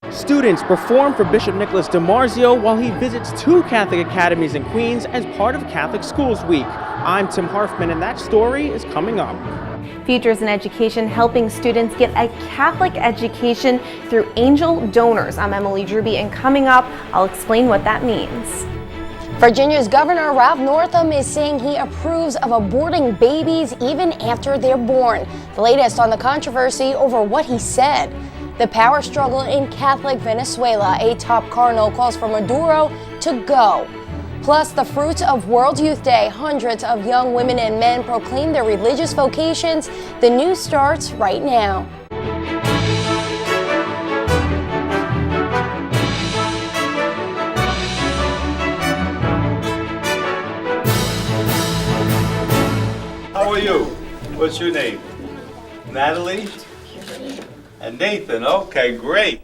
Students perform for Bishop Nicholas DiMarzio while he visits 2 Catholic academies in Queens as part of Catholic Schools Week. I'm Tim Harfman, and that story is coming up. Futures in Education helping students get a Catholic education through angel donors. I'm Emily Druby, and coming up, I'll explain what that means. Virginia's Governor Ralph Northam is saying he approves of aborting babies even after they're born. The latest on the controversy over what he said. The power struggle in Catholic Venezuela. A top cardinal calls for Maduro to go. Plus, the fruits of World Youth Day. Hundreds of young women and men proclaim their religious vocations. The news starts right now. How are you? What's your name? Natalie? And Nathan. Okay, great.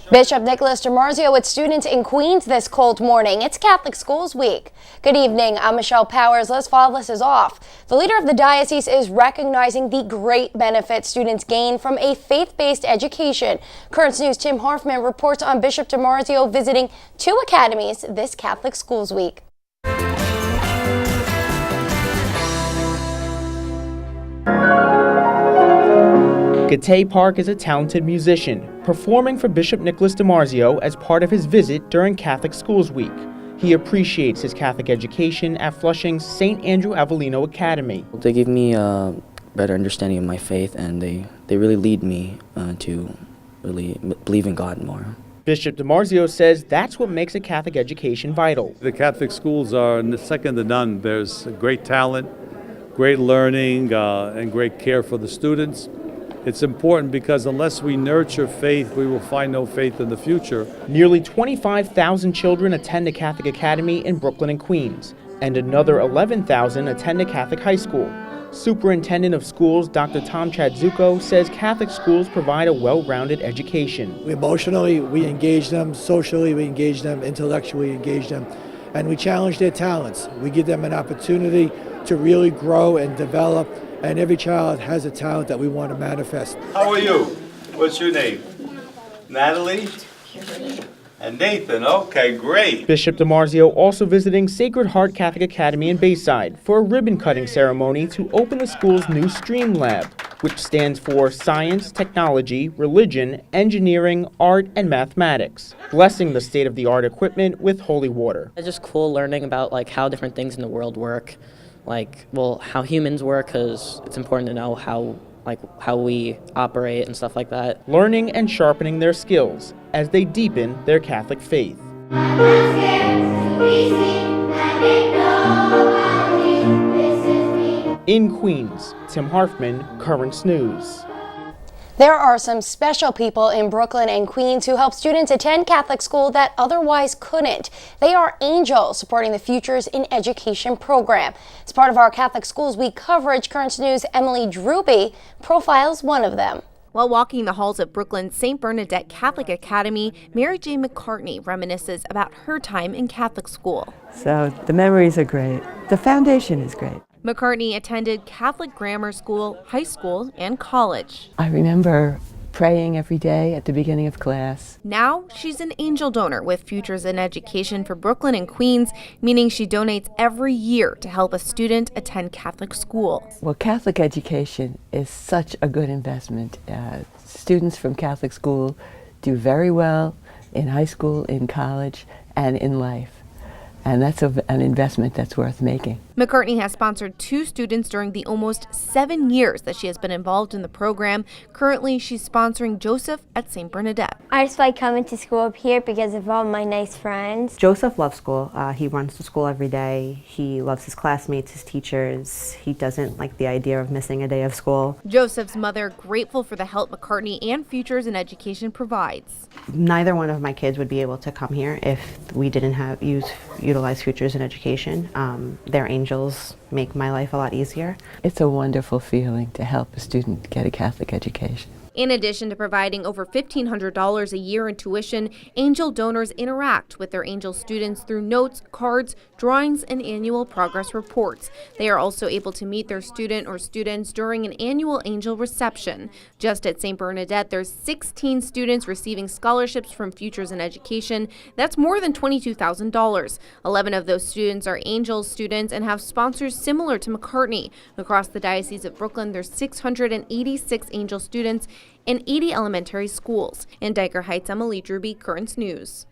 Bishop Nicholas DiMarzio with students in Queens this cold morning. It's Catholic Schools Week. Good evening. I'm Michelle Powers. Liz Faublas is off. The leader of the diocese is recognizing the great benefits students gain from a faith-based education. Currents News' Tim Harfman reports on Bishop DiMarzio visiting 2 academies this Catholic Schools Week. Gate Park is a talented musician, performing for Bishop Nicholas DiMarzio as part of his visit during Catholic Schools Week. He appreciates his Catholic education at Flushing's St. Andrew Avellino Academy. They give me a better understanding of my faith, and they really lead me to really believe in God more. Bishop DiMarzio says that's what makes a Catholic education vital. The Catholic schools are second to none. There's great talent, great learning, and great care for the students. It's important because unless we nurture faith, we will find no faith in the future. Nearly 25,000 children attend a Catholic academy in Brooklyn and Queens, and another 11,000 attend a Catholic high school. Superintendent of Schools Dr. Tom Chadzuko says Catholic schools provide a well-rounded education. Emotionally, we engage them. Socially, we engage them. Intellectually, we engage them. And we challenge their talents. We give them an opportunity to really grow and develop. And every child has a talent that we want to manifest. How are you? What's your name? Natalie? And Nathan. Okay, great. Bishop DiMarzio also visiting Sacred Heart Catholic Academy in Bayside for a ribbon-cutting ceremony to open the school's new STREAM Lab, which stands for Science, Technology, Religion, Engineering, Art, and Mathematics, blessing the state-of-the-art equipment with holy water. It's just cool learning about how different things in the world work. How humans work, because it's important to know how we operate and stuff like that. Learning and sharpening their skills as they deepen their Catholic faith. In Queens, Tim Harfman, Currents News. There are some special people in Brooklyn and Queens who help students attend Catholic school that otherwise couldn't. They are angels supporting the Futures in Education program. As part of our Catholic Schools Week coverage, Currents News' Emily Druby profiles one of them. While walking the halls of Brooklyn's St. Bernadette Catholic Academy, Mary J. McCartney reminisces about her time in Catholic school. So the memories are great. The foundation is great. McCartney attended Catholic grammar school, high school, and college. I remember praying every day at the beginning of class. Now she's an angel donor with Futures in Education for Brooklyn and Queens, meaning she donates every year to help a student attend Catholic school. Well, Catholic education is such a good investment. Students from Catholic school do very well in high school, in college, and in life. And that's an investment that's worth making. McCartney has sponsored 2 students during the almost 7 years that she has been involved in the program. Currently, she's sponsoring Joseph at St. Bernadette. I just like coming to school up here because of all my nice friends. Joseph loves school. He runs to school every day. He loves his classmates, his teachers. He doesn't like the idea of missing a day of school. Joseph's mother grateful for the help McCartney and Futures in Education provides. Neither one of my kids would be able to come here if we didn't utilize Futures in Education. They're angels, make my life a lot easier. It's a wonderful feeling to help a student get a Catholic education. In addition to providing over $1,500 a year in tuition, angel donors interact with their angel students through notes, cards, drawings, and annual progress reports. They are also able to meet their student or students during an annual angel reception. Just at St. Bernadette, there's 16 students receiving scholarships from Futures in Education. That's more than $22,000. 11 of those students are angel students and have sponsors similar to McCartney. Across the Diocese of Brooklyn, there's 686 angel students in 80 elementary schools. In Diker Heights, Emily Druby, Currents News.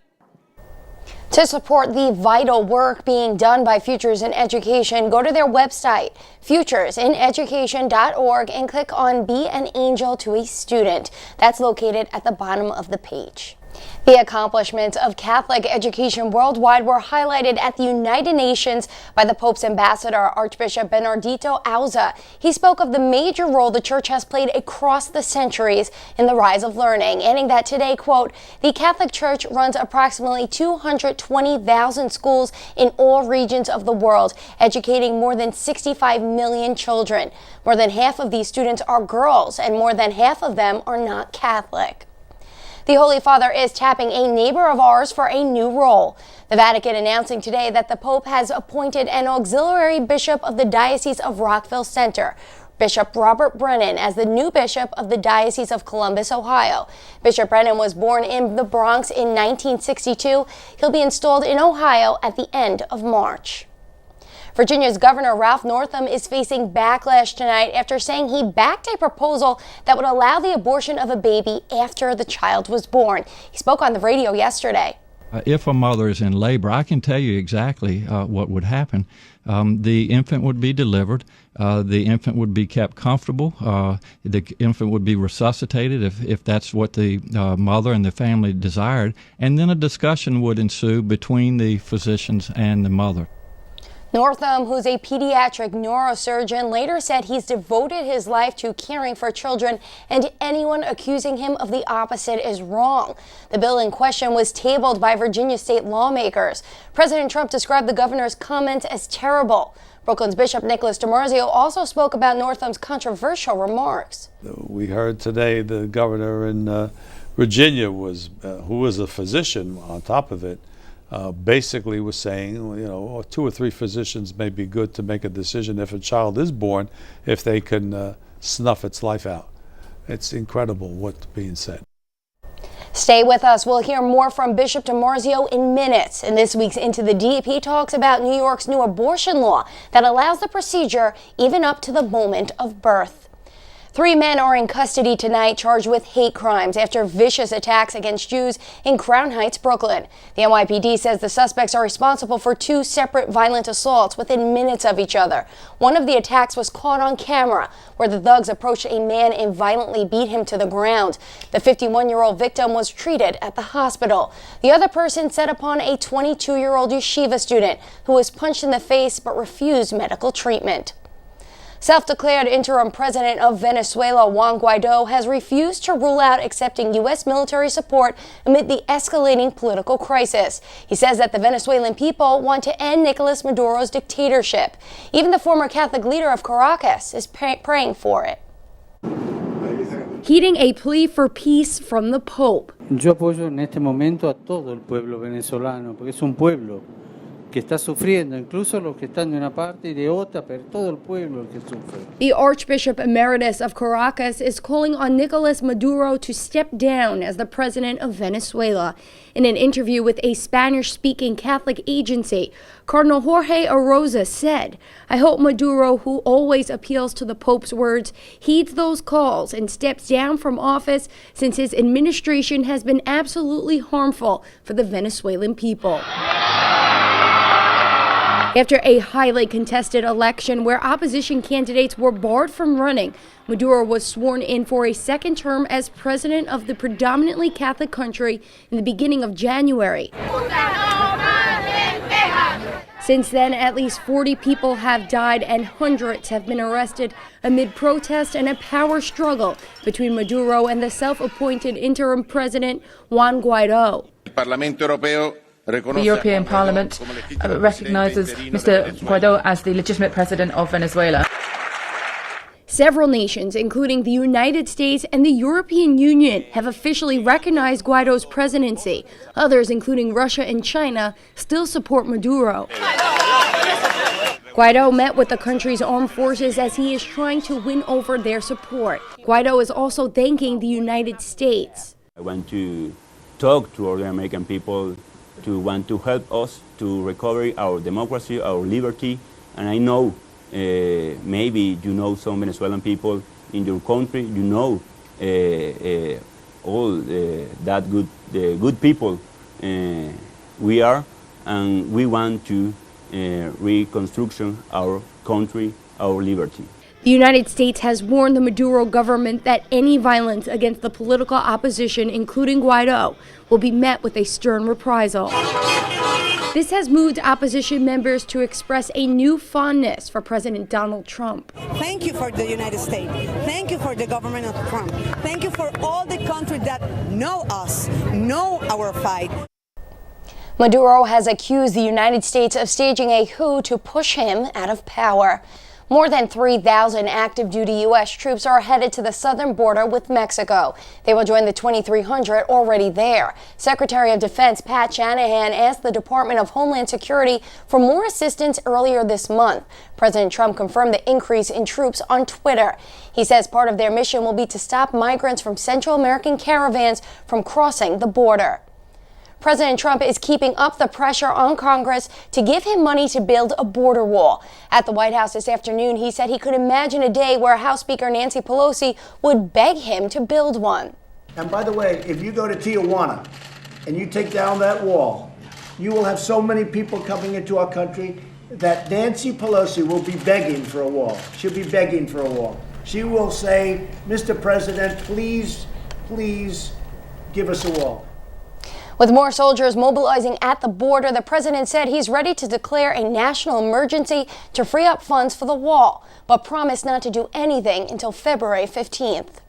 To support the vital work being done by Futures in Education, go to their website, futuresineducation.org, and click on Be an Angel to a Student. That's located at the bottom of the page. The accomplishments of Catholic education worldwide were highlighted at the United Nations by the Pope's ambassador, Archbishop Bernardito Auza. He spoke of the major role the Church has played across the centuries in the rise of learning, adding that today, quote, the Catholic Church runs approximately 220,000 schools in all regions of the world, educating more than 65 million children. More than half of these students are girls, and more than half of them are not Catholic. The Holy Father is tapping a neighbor of ours for a new role. The Vatican announcing today that the Pope has appointed an auxiliary bishop of the Diocese of Rockville Center, Bishop Robert Brennan, as the new bishop of the Diocese of Columbus, Ohio. Bishop Brennan was born in the Bronx in 1962. He'll be installed in Ohio at the end of March. Virginia's Governor Ralph Northam is facing backlash tonight after saying he backed a proposal that would allow the abortion of a baby after the child was born. He spoke on the radio yesterday. If a mother is in labor, I can tell you exactly what would happen. The infant would be delivered. The infant would be kept comfortable. The infant would be resuscitated if that's what the mother and the family desired. And then a discussion would ensue between the physicians and the mother. Northam, who's a pediatric neurosurgeon, later said he's devoted his life to caring for children, and anyone accusing him of the opposite is wrong. The bill in question was tabled by Virginia state lawmakers. President Trump described the governor's comments as terrible. Brooklyn's Bishop Nicholas DiMarzio also spoke about Northam's controversial remarks. We heard today the governor in Virginia who was a physician on top of it, basically was saying, 2 or 3 physicians may be good to make a decision if a child is born, if they can snuff its life out. It's incredible what's being said. Stay with us. We'll hear more from Bishop DiMarzio in minutes. And this week's Into the Deep, he talks about New York's new abortion law that allows the procedure even up to the moment of birth. 3 men are in custody tonight charged with hate crimes after vicious attacks against Jews in Crown Heights, Brooklyn. The NYPD says the suspects are responsible for 2 separate violent assaults within minutes of each other. One of the attacks was caught on camera, where the thugs approached a man and violently beat him to the ground. The 51-year-old victim was treated at the hospital. The other person set upon a 22-year-old yeshiva student who was punched in the face but refused medical treatment. Self-declared interim president of Venezuela, Juan Guaido, has refused to rule out accepting U.S. military support amid the escalating political crisis. He says that the Venezuelan people want to end Nicolas Maduro's dictatorship. Even the former Catholic leader of Caracas is praying for it. Heeding a plea for peace from the Pope. Yo apoyo en este momento a todo el pueblo venezolano, porque es un pueblo que está sufriendo, incluso los que están de una parte y de otra, pero todo el pueblo el que sufre. The Archbishop Emeritus of Caracas is calling on Nicolas Maduro to step down as the president of Venezuela. In an interview with a Spanish-speaking Catholic agency, Cardinal Jorge Arroza said, "I hope Maduro, who always appeals to the Pope's words, heeds those calls and steps down from office, since his administration has been absolutely harmful for the Venezuelan people." After a highly contested election where opposition candidates were barred from running, Maduro was sworn in for a second term as president of the predominantly Catholic country in the beginning of January. Since then, at least 40 people have died and hundreds have been arrested amid protests and a power struggle between Maduro and the self-appointed interim president, Juan Guaido. The European Parliament recognizes Mr. Guaido as the legitimate president of Venezuela. Several nations, including the United States and the European Union, have officially recognized Guaido's presidency. Others, including Russia and China, still support Maduro. Guaido met with the country's armed forces as he is trying to win over their support. Guaido is also thanking the United States. I want to talk to all the American people to want to help us to recover our democracy, our liberty, and I know maybe you know some Venezuelan people in your country, you know all that good people we are, and we want to reconstruction our country, our liberty. The United States has warned the Maduro government that any violence against the political opposition, including Guaido, will be met with a stern reprisal. This has moved opposition members to express a new fondness for President Donald Trump. Thank you for the United States. Thank you for the government of Trump. Thank you for all the countries that know us, know our fight. Maduro has accused the United States of staging a coup to push him out of power. More than 3,000 active duty U.S. troops are headed to the southern border with Mexico. They will join the 2,300 already there. Secretary of Defense Pat Shanahan asked the Department of Homeland Security for more assistance earlier this month. President Trump confirmed the increase in troops on Twitter. He says part of their mission will be to stop migrants from Central American caravans from crossing the border. President Trump is keeping up the pressure on Congress to give him money to build a border wall. At the White House this afternoon, he said he could imagine a day where House Speaker Nancy Pelosi would beg him to build one. And by the way, if you go to Tijuana and you take down that wall, you will have so many people coming into our country that Nancy Pelosi will be begging for a wall. She'll be begging for a wall. She will say, Mr. President, please, please give us a wall. With more soldiers mobilizing at the border, the president said he's ready to declare a national emergency to free up funds for the wall, but promised not to do anything until February 15th.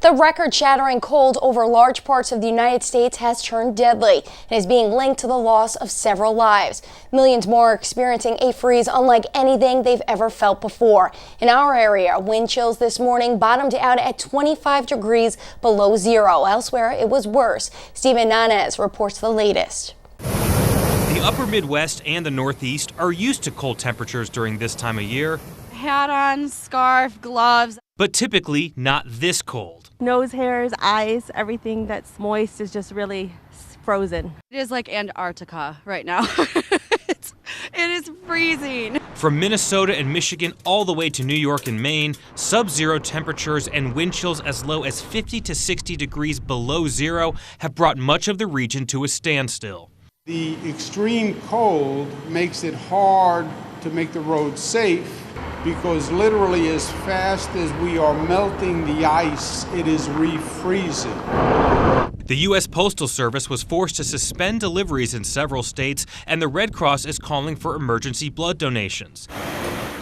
The record-shattering cold over large parts of the United States has turned deadly and is being linked to the loss of several lives. Millions more are experiencing a freeze unlike anything they've ever felt before. In our area, wind chills this morning bottomed out at 25 degrees below zero. Elsewhere, it was worse. Stephen Nanez reports the latest. The upper Midwest and the Northeast are used to cold temperatures during this time of year. Hat on, scarf, gloves. But typically not this cold. Nose hairs, eyes, everything that's moist is just really frozen. It is like Antarctica right now. It is freezing. From Minnesota and Michigan all the way to New York and Maine, sub-zero temperatures and wind chills as low as 50 to 60 degrees below zero have brought much of the region to a standstill. The extreme cold makes it hard to make the road safe because literally as fast as we are melting the ice, it is refreezing. The U.S. Postal Service was forced to suspend deliveries in several states, and the Red Cross is calling for emergency blood donations.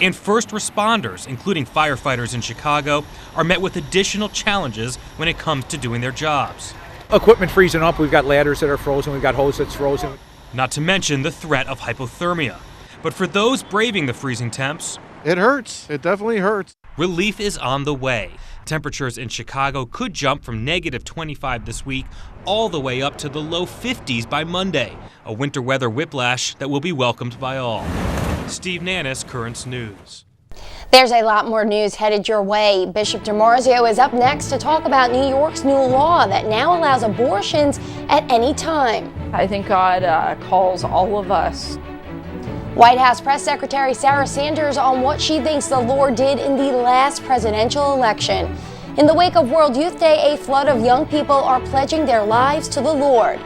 And first responders, including firefighters in Chicago, are met with additional challenges when it comes to doing their jobs. Equipment freezing up, we've got ladders that are frozen, we've got hose that's frozen. Not to mention the threat of hypothermia. But for those braving the freezing temps, it hurts. It definitely hurts. Relief is on the way. Temperatures in Chicago could jump from negative 25 this week all the way up to the low 50s by Monday, a winter weather whiplash that will be welcomed by all. Steve Nannis, Currents News. There's a lot more news headed your way. Bishop DiMarzio is up next to talk about New York's new law that now allows abortions at any time. I think God calls all of us. White House Press Secretary Sarah Sanders on what she thinks the Lord did in the last presidential election. In the wake of World Youth Day, a flood of young people are pledging their lives to the Lord.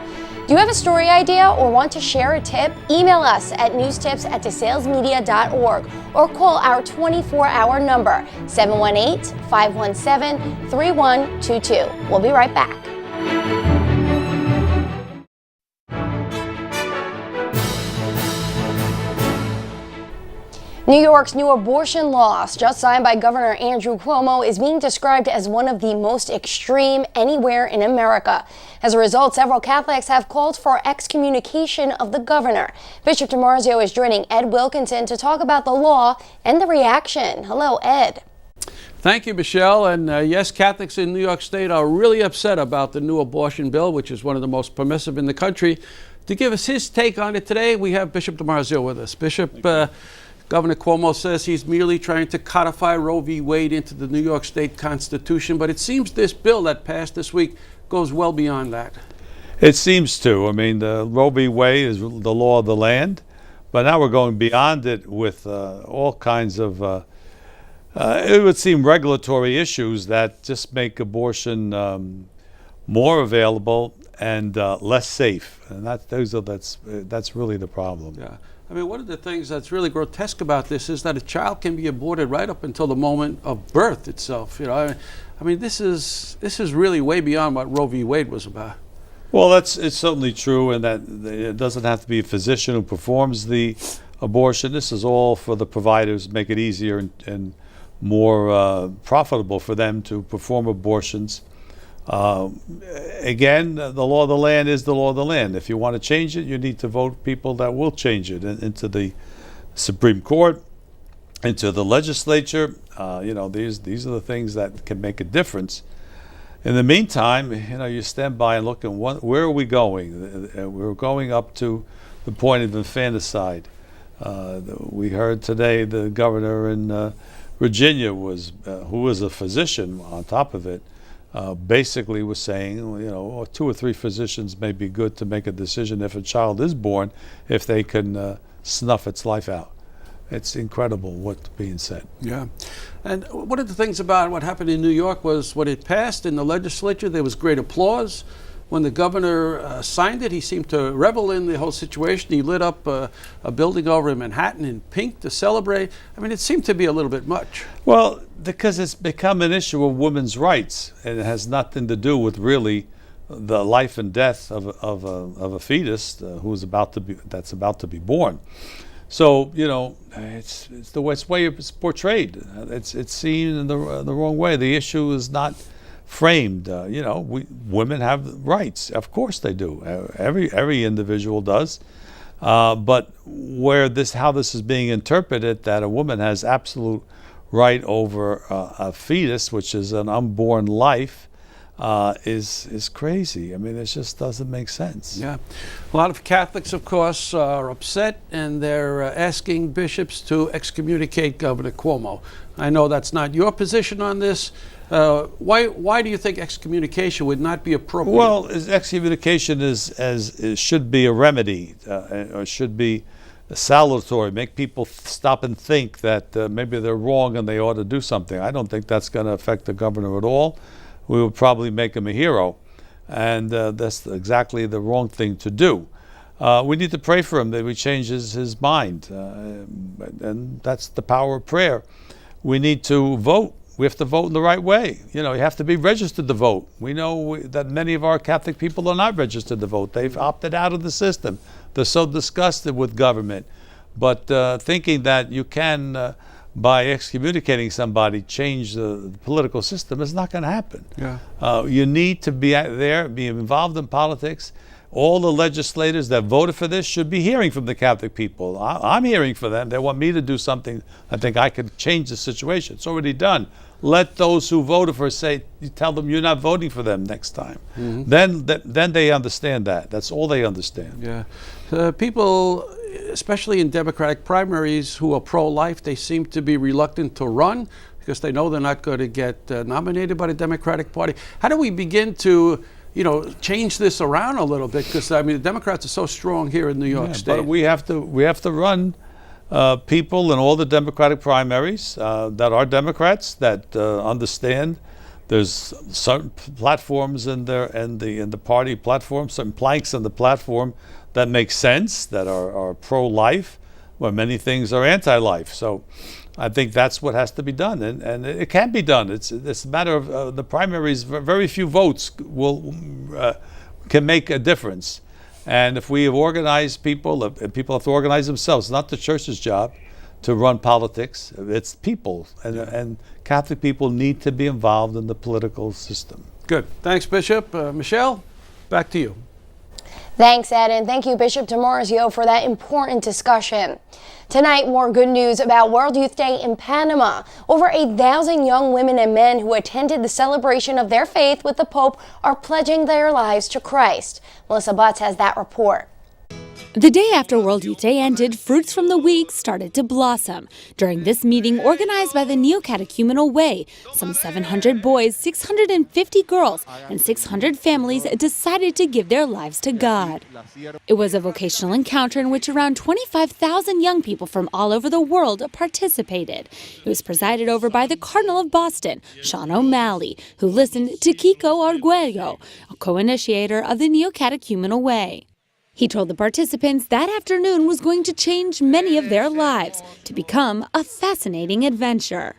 Do you have a story idea or want to share a tip? Email us at newstips@desalesmedia.org or call our 24-hour number, 718-517-3122. We'll be right back. New York's new abortion law, just signed by Governor Andrew Cuomo, is being described as one of the most extreme anywhere in America. As a result, several Catholics have called for excommunication of the governor. Bishop DiMarzio is joining Ed Wilkinson to talk about the law and the reaction. Hello, Ed. Thank you, Michelle. And yes, Catholics in New York State are really upset about the new abortion bill, which is one of the most permissive in the country. To give us his take on it today, we have Bishop DiMarzio with us. Bishop, Governor Cuomo says he's merely trying to codify Roe v. Wade into the New York State Constitution, but it seems this bill that passed this week goes well beyond that. It seems to. I mean, the Roe v. Wade is the law of the land, but now we're going beyond it with all kinds of, it would seem, regulatory issues that just make abortion more available and less safe, and that's really the problem. Yeah, I mean, one of the things that's really grotesque about this is that a child can be aborted right up until the moment of birth itself. You know, I mean, this is really way beyond what Roe v. Wade was about. Well, it's certainly true, and that it doesn't have to be a physician who performs the abortion. This is all for the providers, make it easier and more profitable for them to perform abortions. Again, the law of the land is the law of the land. If you want to change it, you need to vote people that will change it into the Supreme Court, into the legislature. You know, these are the things that can make a difference. In the meantime, you know, you stand by and look at where are we going? We're going up to the point of infanticide. We heard today the governor in Virginia who was a physician on top of it, basically was saying, you know, 2 or 3 physicians may be good to make a decision if a child is born, if they can snuff its life out. It's incredible what's being said. Yeah. And one of the things about what happened in New York was when it passed in the legislature, there was great applause. When the governor signed it, he seemed to revel in the whole situation. He lit up a building over in Manhattan in pink to celebrate. I mean, it seemed to be a little bit much. Well, because it's become an issue of women's rights, and it has nothing to do with really the life and death of a fetus that's about to be born. So, you know, it's the way it's portrayed. It's seen in the wrong way. The issue is not framed. You know, women have rights. Of course they do. Every individual does. But how this is being interpreted, that a woman has absolute right over a fetus, which is an unborn life, is crazy. I mean, it just doesn't make sense. Yeah. A lot of Catholics, of course, are upset, and they're asking bishops to excommunicate Governor Cuomo. I know that's not your position on this. Why do you think excommunication would not be appropriate? Well, excommunication should be a remedy, or should be salutary, make people stop and think that maybe they're wrong and they ought to do something. I don't think that's going to affect the governor at all. We would probably make him a hero, and that's exactly the wrong thing to do. We need to pray for him that he changes his mind, and that's the power of prayer. We need to vote. We have to vote in the right way. You know, you have to be registered to vote. We know that many of our Catholic people are not registered to vote. They've opted out of the system. They're so disgusted with government. But thinking that you can, by excommunicating somebody, change the political system is not going to happen. Yeah. You need to be there, be involved in politics. All the legislators that voted for this should be hearing from the Catholic people. I'm hearing from them. They want me to do something. I think I could change the situation. It's already done. Let those who voted for it tell them you're not voting for them next time. Mm-hmm. Then they understand that. That's all they understand. Yeah. People, especially in Democratic primaries, who are pro-life, they seem to be reluctant to run because they know they're not going to get nominated by the Democratic Party. How do we begin to, you know, change this around a little bit? Because I mean, the Democrats are so strong here in New York State. But we have to run people in all the Democratic primaries that are Democrats, that understand there's certain platforms in the party platform, certain planks in the platform that make sense, that are pro-life, where many things are anti-life. So I think that's what has to be done, and it can be done. It's a matter of the primaries. Very few votes can make a difference. And if we have organized people, people have to organize themselves. It's not the church's job to run politics. It's people, and Catholic people need to be involved in the political system. Good. Thanks, Bishop. Michelle, back to you. Thanks, Ed, and thank you, Bishop DiMarzio, for that important discussion. Tonight, more good news about World Youth Day in Panama. Over 1,000 young women and men who attended the celebration of their faith with the Pope are pledging their lives to Christ. Melissa Butts has that report. The day after World Youth Day ended, fruits from the week started to blossom. During this meeting organized by the Neo-Catechumenal Way, some 700 boys, 650 girls, and 600 families decided to give their lives to God. It was a vocational encounter in which around 25,000 young people from all over the world participated. It was presided over by the Cardinal of Boston, Sean O'Malley, who listened to Kiko Arguello, a co-initiator of the Neo-Catechumenal Way. He told the participants that afternoon was going to change many of their lives to become a fascinating adventure.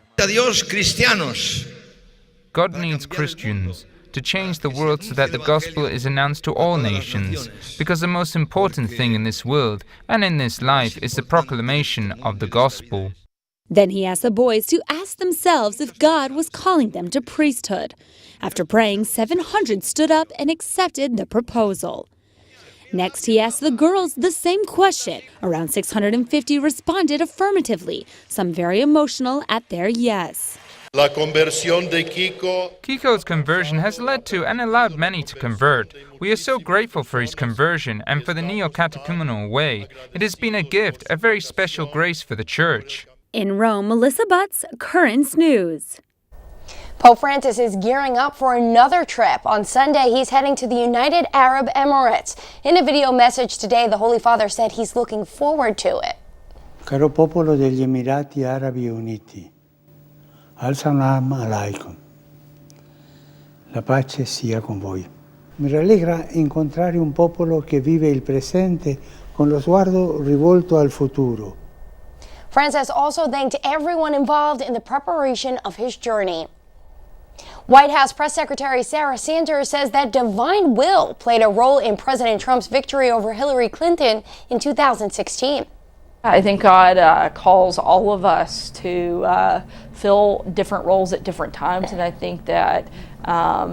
God needs Christians to change the world so that the gospel is announced to all nations, because the most important thing in this world and in this life is the proclamation of the gospel. Then he asked the boys to ask themselves if God was calling them to priesthood. After praying, 700 stood up and accepted the proposal. Next, he asked the girls the same question. Around 650 responded affirmatively, some very emotional at their yes. Kiko's conversion has led to and allowed many to convert. We are so grateful for his conversion and for the Neo-Catechumenal Way. It has been a gift, a very special grace for the Church. In Rome, Melissa Butts, Currents News. Pope Francis is gearing up for another trip. On Sunday, he's heading to the United Arab Emirates. In a video message today, the Holy Father said he's looking forward to it. Caro popolo degli Emirati Arabi Uniti, Al-Salam alaikum. La pace sia con voi. Mi rallegra incontrare un popolo che vive il presente con lo sguardo rivolto al futuro. Francis also thanked everyone involved in the preparation of his journey. White House Press Secretary Sarah Sanders says that divine will played a role in President Trump's victory over Hillary Clinton in 2016. I think God calls all of us to fill different roles at different times, and I think that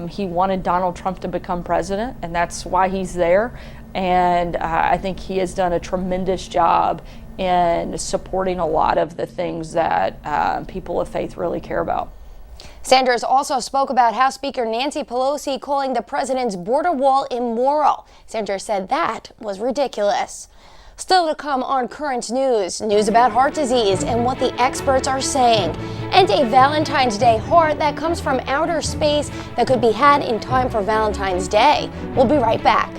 he wanted Donald Trump to become president, and that's why he's there. And I think he has done a tremendous job in supporting a lot of the things that people of faith really care about. Sanders also spoke about House Speaker Nancy Pelosi calling the president's border wall immoral. Sanders said that was ridiculous. Still to come on Current News, news about heart disease and what the experts are saying, and a Valentine's Day heart that comes from outer space that could be had in time for Valentine's Day. We'll be right back.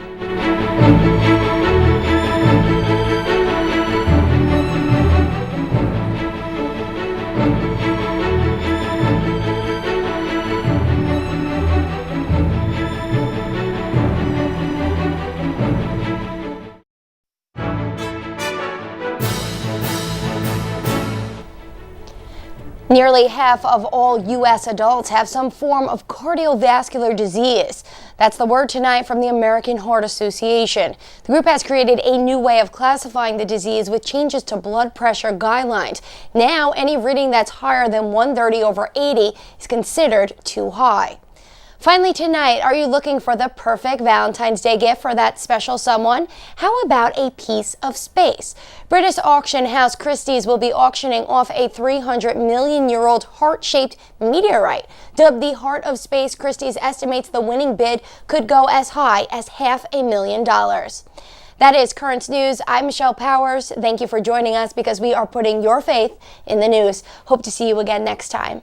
Nearly half of all U.S. adults have some form of cardiovascular disease. That's the word tonight from the American Heart Association. The group has created a new way of classifying the disease with changes to blood pressure guidelines. Now, any reading that's higher than 130/80 is considered too high. Finally tonight, are you looking for the perfect Valentine's Day gift for that special someone? How about a piece of space? British auction house Christie's will be auctioning off a 300-million-year-old heart-shaped meteorite. Dubbed the Heart of Space, Christie's estimates the winning bid could go as high as $500,000. That is Current News. I'm Michelle Powers. Thank you for joining us because we are putting your faith in the news. Hope to see you again next time.